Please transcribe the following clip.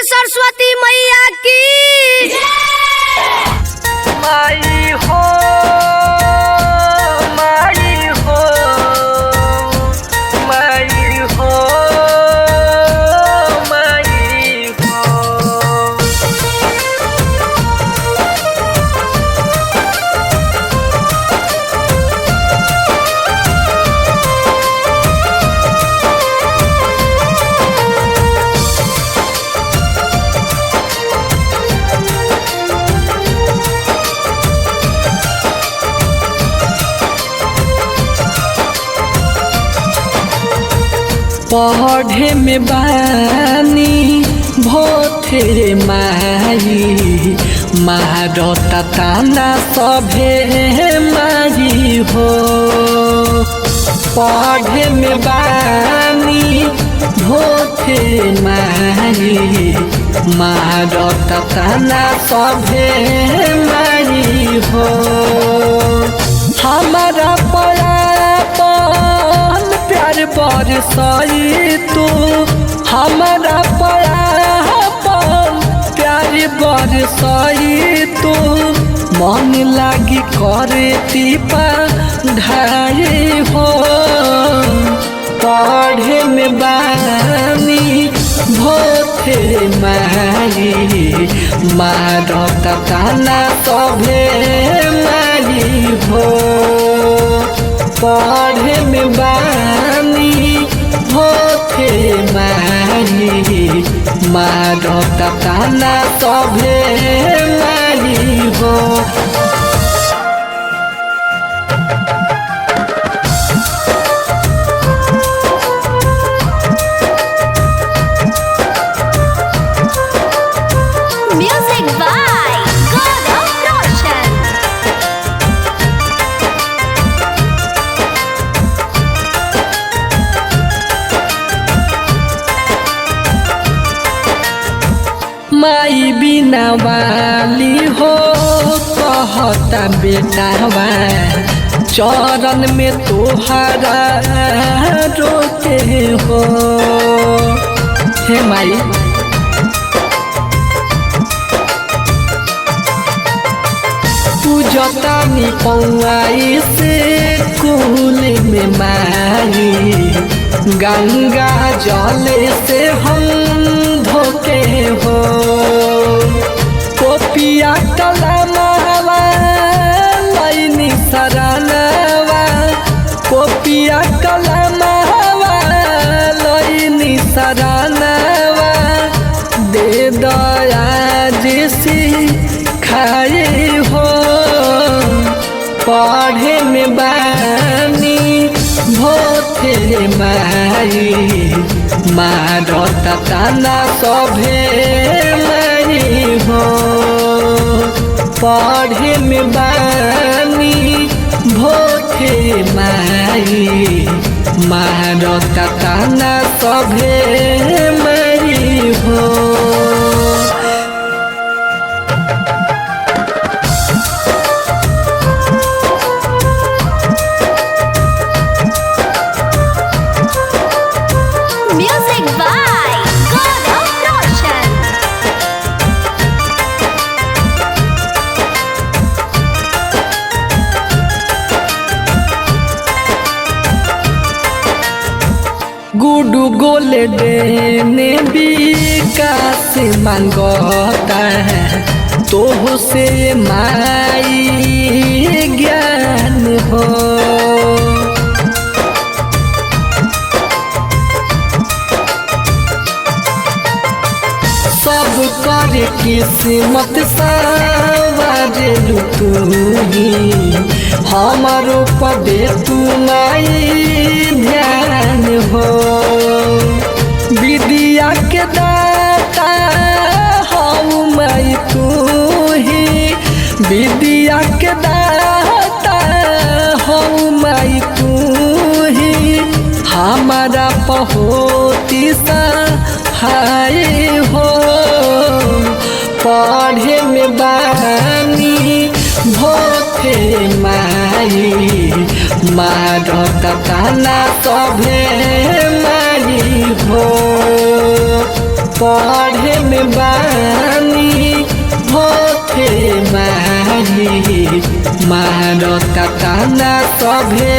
सरस्वती मैया की माई हो माई हो माई हो माई हो। पढ़े में बानी भोथे माई मारता ताना सभे माई हो। पढ़े में बानी भोथे माई मारता ताना सभे माई हो। हमारा प्यार बरसाई तू हमारा प्यार बरसाई तू मन लागी करे तीपा ढाई हो। पढ़े में बानी भोथे माई मारता ताना सभे माई हो। पढ़े में बानी भोथे माई मारता ताना सभे माई हो। म्यूजिक बाय गौरव रोशन। माई बिना वाली हो कहता बेटावा चरण में तोहरा रोते हो। हे माई पूजता निपौआई से कुल में माई गंगा जल से हम धोके हो। कोपिया कलमवा लैनी सरानवा कोपिया कलमवा लैनी सरानवा दे दया जैसी खाए हो। पढ़े में बानी भोथे माई मारता ताना सभे माई हो। पढ़े में बानी भोथे माई मारता ताना सभे माई हो। म्यूजिक बाय गौरव रोशन। गुडू गोले देने विकास मांगता है तो से माई ज्ञान हो। सब कर किस्मत सवारे तू ही हमारो पदे तू माई ध्यान हो। विद्या के दाता हऊ माई तू ही विद्या के दाता हऊ माई तू ही हमारा पहोती सा हाय हो। पढ़े में बानी भोथे माई मारता ताना सभे माई हो। पढ़े में बानी भोथे माई मारता ताना सभे